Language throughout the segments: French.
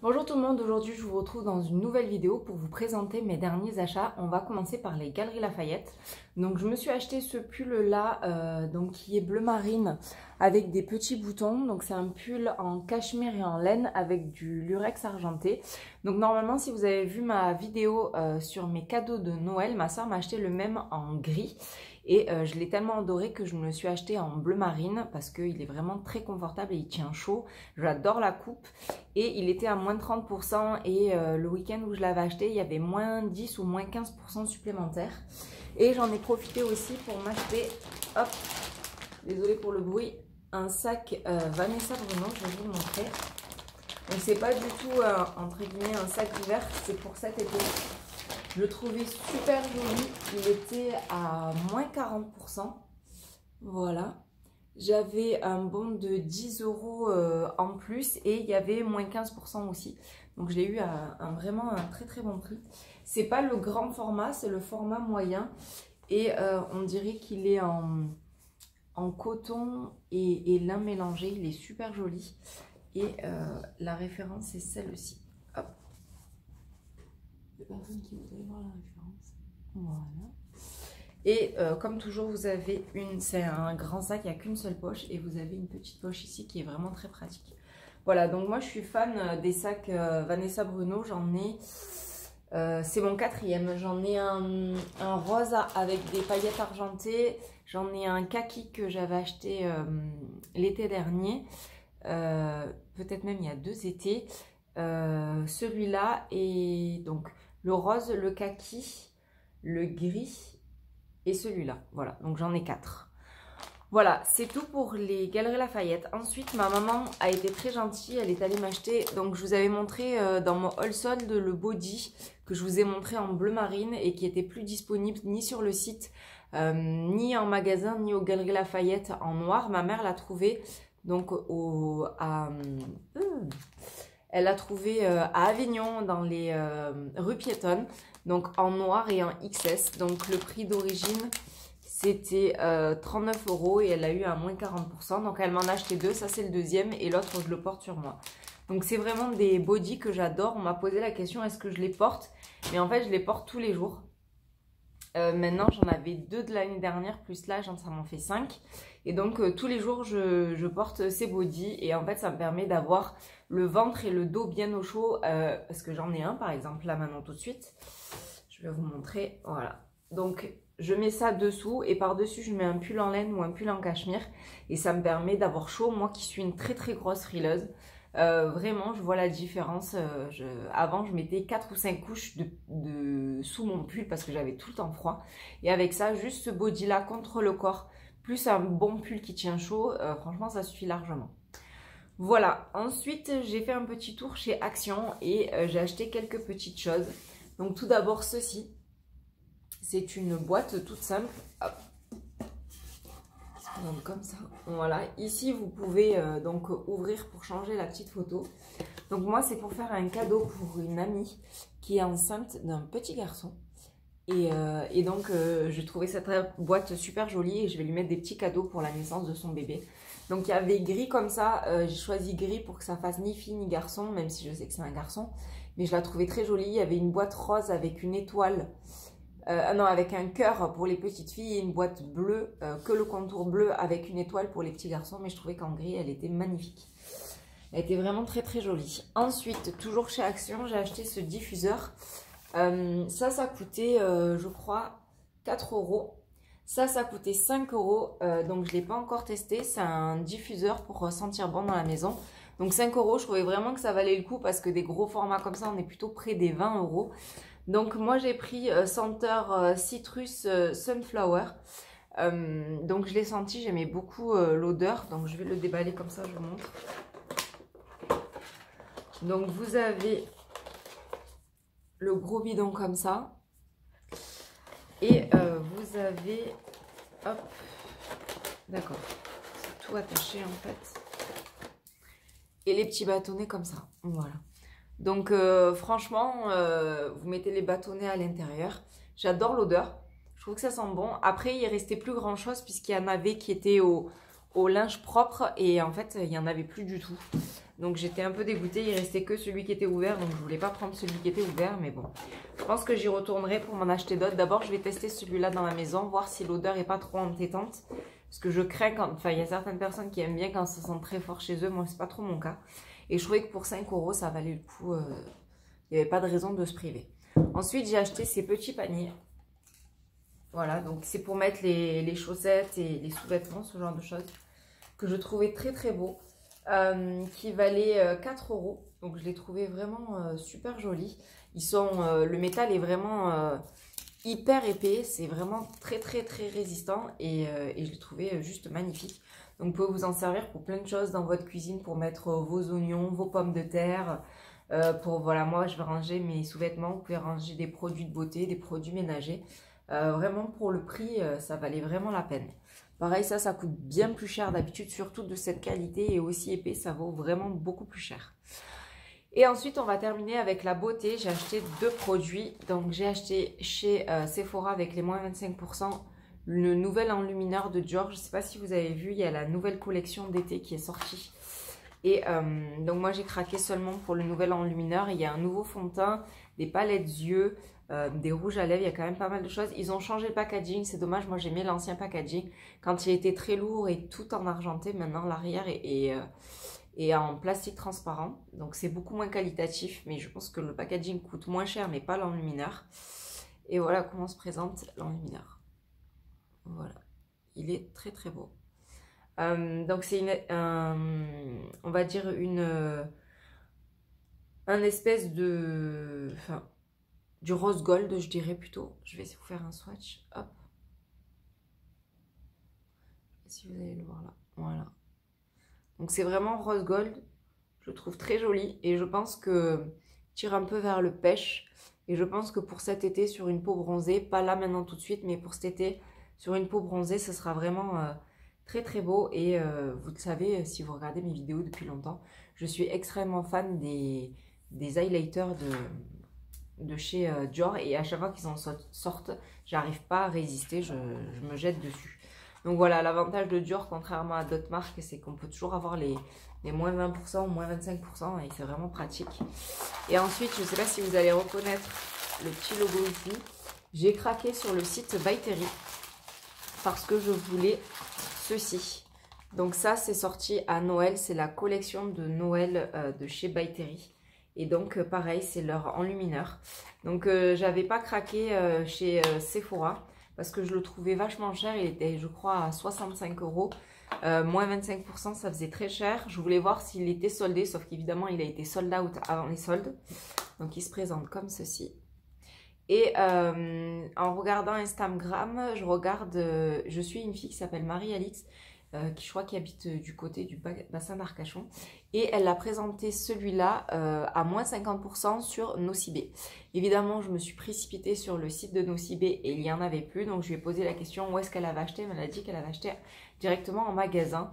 Bonjour tout le monde, aujourd'hui je vous retrouve dans une nouvelle vidéo pour vous présenter mes derniers achats. On va commencer par les Galeries Lafayette. Donc je me suis acheté ce pull là qui est bleu marine avec des petits boutons. Donc c'est un pull en cachemire et en laine avec du lurex argenté. Donc normalement si vous avez vu ma vidéo sur mes cadeaux de Noël, ma soeur m'a acheté le même en gris. Et je l'ai tellement adoré que je me le suis acheté en bleu marine parce qu'il est vraiment très confortable et il tient chaud. J'adore la coupe et il était à moins 30% et le week-end où je l'avais acheté, il y avait moins 10 ou moins 15% supplémentaires. Et j'en ai profité aussi pour m'acheter, hop, désolée pour le bruit, un sac Vanessa Bruno, je vais vous le montrer. Donc c'est pas du tout entre guillemets un sac d'hiver, c'est pour cet été. Je le trouvais super joli, il était à moins 40%, voilà. J'avais un bon de 10 € en plus et il y avait moins 15% aussi. Donc je l'ai eu à vraiment un très très bon prix. C'est pas le grand format, c'est le format moyen. Et on dirait qu'il est en coton et lin mélangé, il est super joli. Et la référence c'est celle-ci. Hop. Il y a personne qui voudrait voir la référence. Voilà. Et comme toujours, vous avez c'est un grand sac, il n'y a qu'une seule poche. Et vous avez une petite poche ici qui est vraiment très pratique. Voilà, donc moi je suis fan des sacs Vanessa Bruno. J'en ai, c'est mon quatrième. J'en ai un rose avec des paillettes argentées. J'en ai un kaki que j'avais acheté l'été dernier. Peut-être même il y a 2 étés. Celui-là et donc le rose, le kaki, le gris et celui-là. Voilà, donc j'en ai 4. Voilà, c'est tout pour les Galeries Lafayette. Ensuite, ma maman a été très gentille, elle est allée m'acheter, donc je vous avais montré dans mon haul solde le body que je vous ai montré en bleu marine et qui était plus disponible ni sur le site, ni en magasin, ni aux Galeries Lafayette en noir. Ma mère l'a trouvé donc elle l'a trouvé à Avignon dans les rues piétonnes, donc en noir et en XS. Donc le prix d'origine c'était 39 € et elle l'a eu à moins 40%. Donc elle m'en a acheté 2, ça c'est le deuxième et l'autre je le porte sur moi. Donc c'est vraiment des bodys que j'adore. On m'a posé la question est-ce que je les porte? Mais en fait je les porte tous les jours. Maintenant j'en avais 2 de l'année dernière plus là ça m'en fait 5. Et donc tous les jours je porte ces bodys et en fait ça me permet d'avoir le ventre et le dos bien au chaud parce que j'en ai un par exemple là maintenant tout de suite. Je vais vous montrer, voilà. Donc je mets ça dessous et par dessus je mets un pull en laine ou un pull en cachemire et ça me permet d'avoir chaud, moi qui suis une très très grosse frileuse. Vraiment je vois la différence. Avant je mettais 4 ou 5 couches sous mon pull parce que j'avais tout le temps froid et avec ça juste ce body là contre le corps plus un bon pull qui tient chaud, franchement ça suffit largement. Voilà, ensuite j'ai fait un petit tour chez Action et j'ai acheté quelques petites choses. Donc tout d'abord ceci, c'est une boîte toute simple, hop, qui se présente comme ça, voilà. Ici vous pouvez donc ouvrir pour changer la petite photo. Donc moi c'est pour faire un cadeau pour une amie qui est enceinte d'un petit garçon. Et donc j'ai trouvé cette boîte super jolie et je vais lui mettre des petits cadeaux pour la naissance de son bébé. Donc il y avait gris comme ça, j'ai choisi gris pour que ça fasse ni fille ni garçon, même si je sais que c'est un garçon. Mais je la trouvais très jolie, il y avait une boîte rose avec une étoile, non avec un cœur pour les petites filles et une boîte bleue, que le contour bleu avec une étoile pour les petits garçons. Mais je trouvais qu'en gris elle était magnifique. Elle était vraiment très très jolie. Ensuite, toujours chez Action, j'ai acheté ce diffuseur. Ça coûtait, je crois, 4 €. Ça coûtait 5 €. Donc, je ne l'ai pas encore testé. C'est un diffuseur pour sentir bon dans la maison. Donc, 5 €, je trouvais vraiment que ça valait le coup parce que des gros formats comme ça, on est plutôt près des 20 €. Donc, moi, j'ai pris senteur citrus sunflower. Donc, je l'ai senti, j'aimais beaucoup l'odeur. Donc, je vais le déballer comme ça, je vous montre. Donc, vous avez le gros bidon comme ça et vous avez, hop, d'accord, c'est tout attaché en fait, et les petits bâtonnets comme ça, voilà. Donc franchement vous mettez les bâtonnets à l'intérieur. J'adore l'odeur, je trouve que ça sent bon. Après il restait plus grand chose puisqu'il y en avait qui étaient au linge propre et en fait il n'y en avait plus du tout. Donc j'étais un peu dégoûtée, il restait que celui qui était ouvert, donc je voulais pas prendre celui qui était ouvert, mais bon. Je pense que j'y retournerai pour m'en acheter d'autres. D'abord, je vais tester celui-là dans la maison, voir si l'odeur est pas trop entêtante. Parce que je crains quand... Enfin, il y a certaines personnes qui aiment bien quand ça sent très fort chez eux, moi c'est pas trop mon cas. Et je trouvais que pour 5 €, ça valait le coup, il n'y avait pas de raison de se priver. Ensuite, j'ai acheté ces petits paniers. Voilà, donc c'est pour mettre les chaussettes et les sous-vêtements, ce genre de choses. Que je trouvais très très beau. Qui valaient 4 €. Donc je les trouvais vraiment super jolis. Ils sont, le métal est vraiment hyper épais. C'est vraiment très très très résistant. Et je les trouvais juste magnifiques. Donc vous pouvez vous en servir pour plein de choses dans votre cuisine. Pour mettre vos oignons, vos pommes de terre. Voilà, moi je vais ranger mes sous-vêtements. Vous pouvez ranger des produits de beauté, des produits ménagers. Vraiment pour le prix, ça valait vraiment la peine. Pareil, ça coûte bien plus cher d'habitude, surtout de cette qualité et aussi épais, ça vaut vraiment beaucoup plus cher. Et ensuite, on va terminer avec la beauté. J'ai acheté 2 produits. Donc, j'ai acheté chez Sephora avec les moins 25% le nouvel enlumineur de Dior. Je ne sais pas si vous avez vu, il y a la nouvelle collection d'été qui est sortie. Et donc, moi, j'ai craqué seulement pour le nouvel enlumineur. Il y a un nouveau fond de teint, des palettes yeux, des rouges à lèvres, il y a quand même pas mal de choses. Ils ont changé le packaging, c'est dommage, moi j'aimais l'ancien packaging quand il était très lourd et tout en argenté. Maintenant l'arrière est en plastique transparent, donc c'est beaucoup moins qualitatif, mais je pense que le packaging coûte moins cher, mais pas l'enlumineur. Et voilà comment se présente l'enlumineur. Voilà, il est très très beau. Donc c'est on va dire un espèce de... Enfin, du rose gold, je dirais plutôt. Je vais essayer de vous faire un swatch. Hop. Si vous allez le voir là. Voilà. Donc c'est vraiment rose gold. Je le trouve très joli. Et je pense que tire un peu vers le pêche. Et je pense que pour cet été, sur une peau bronzée, pas là maintenant tout de suite, mais pour cet été, sur une peau bronzée, ce sera vraiment très très beau. Et vous le savez, si vous regardez mes vidéos depuis longtemps, je suis extrêmement fan des highlighters de chez Dior, et à chaque fois qu'ils en sortent, j'arrive pas à résister, je me jette dessus. Donc voilà, l'avantage de Dior, contrairement à d'autres marques, c'est qu'on peut toujours avoir les moins 20% ou moins 25%, et c'est vraiment pratique. Et ensuite, je sais pas si vous allez reconnaître le petit logo ici, j'ai craqué sur le site By Terry parce que je voulais ceci. Donc ça, c'est sorti à Noël, c'est la collection de Noël de chez By Terry. Et donc, pareil, c'est leur enlumineur. Donc, j'avais pas craqué chez Sephora parce que je le trouvais vachement cher. Il était, je crois, à 65 €. Moins 25%, ça faisait très cher. Je voulais voir s'il était soldé, sauf qu'évidemment, il a été sold out avant les soldes. Donc, il se présente comme ceci. Et en regardant Instagram, je suis une fille qui s'appelle Marie-Alix, qui je crois qui habite du côté du bassin d'Arcachon, et elle a présenté celui-là à moins 50% sur Nocibé. Évidemment, je me suis précipitée sur le site de Nocibé et il n'y en avait plus, donc je lui ai posé la question où est-ce qu'elle avait acheté. Elle m'a dit qu'elle avait acheté directement en magasin.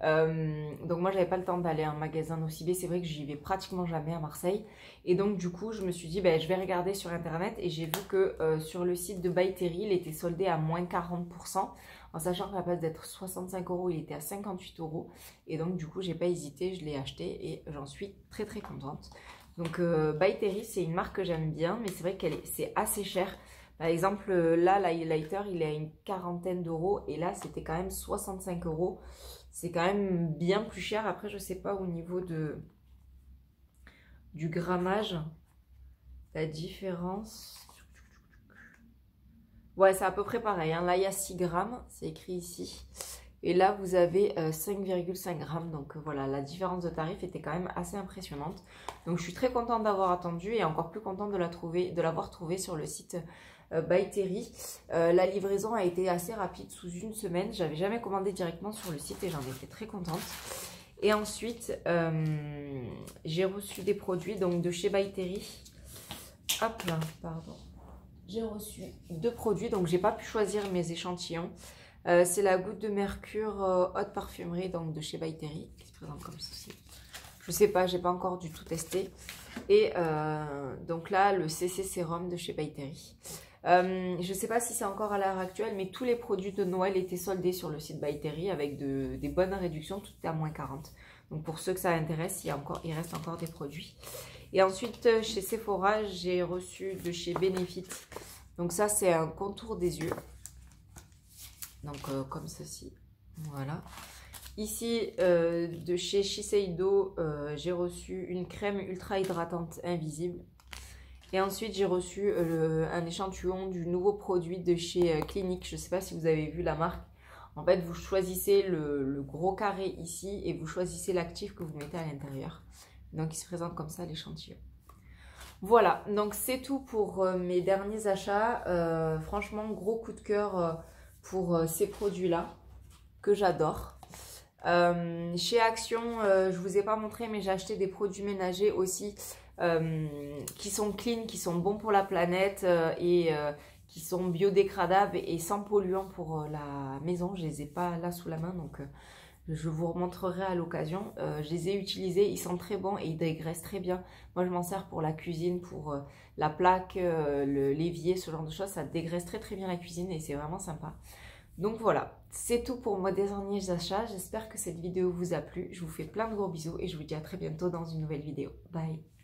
Donc moi j'avais pas le temps d'aller en magasin Nocibé, c'est vrai que j'y vais pratiquement jamais à Marseille, et donc du coup je me suis dit je vais regarder sur internet, et j'ai vu que sur le site de By Terry il était soldé à moins 40%, en sachant qu'à la place d'être 65 € il était à 58 €, et donc du coup j'ai pas hésité, je l'ai acheté et j'en suis très très contente. Donc By Terry c'est une marque que j'aime bien, mais c'est vrai c'est assez cher. Par exemple là l'highlighter il est à une quarantaine d'euros, et là c'était quand même 65 €. C'est quand même bien plus cher. Après, je sais pas au niveau du grammage, la différence. Ouais, c'est à peu près pareil. Hein. Là, il y a 6 grammes, c'est écrit ici. Et là, vous avez 5,5 grammes. Donc voilà, la différence de tarif était quand même assez impressionnante. Donc je suis très contente d'avoir attendu, et encore plus contente de l'avoir trouvé sur le site By Terry. La livraison a été assez rapide, sous une semaine. J'avais jamais commandé directement sur le site et j'en étais très contente. Et ensuite, j'ai reçu des produits donc de chez By Terry. Hop là, pardon. J'ai reçu 2 produits, donc j'ai pas pu choisir mes échantillons. C'est la goutte de mercure haute parfumerie, donc de chez By Terry, qui se présente comme ceci. Je sais pas, j'ai pas encore du tout testé. Et donc là, le CC sérum de chez By Terry. Je sais pas si c'est encore à l'heure actuelle, mais tous les produits de Noël étaient soldés sur le site By Terry avec des bonnes réductions, tout était à moins 40. Donc pour ceux que ça intéresse, il reste encore des produits. Et ensuite, chez Sephora, j'ai reçu de chez Benefit. Donc ça, c'est un contour des yeux. Donc comme ceci. Voilà. Ici, de chez Shiseido, j'ai reçu une crème ultra hydratante invisible. Et ensuite, j'ai reçu un échantillon du nouveau produit de chez Clinique. Je ne sais pas si vous avez vu la marque. En fait, vous choisissez le gros carré ici et vous choisissez l'actif que vous mettez à l'intérieur. Donc, il se présente comme ça, l'échantillon. Voilà, donc c'est tout pour mes derniers achats. Franchement, gros coup de cœur pour ces produits-là que j'adore. Chez Action, je vous ai pas montré, mais j'ai acheté des produits ménagers aussi qui sont clean, qui sont bons pour la planète et qui sont biodégradables et sans polluants pour la maison. Je les ai pas là sous la main, donc je vous remontrerai à l'occasion. Je les ai utilisés, ils sont très bons et ils dégraissent très bien. Moi, je m'en sers pour la cuisine, pour la plaque, l'évier, ce genre de choses. Ça dégraisse très très bien la cuisine et c'est vraiment sympa. Donc voilà, c'est tout pour mes derniers achats. J'espère que cette vidéo vous a plu. Je vous fais plein de gros bisous et je vous dis à très bientôt dans une nouvelle vidéo. Bye!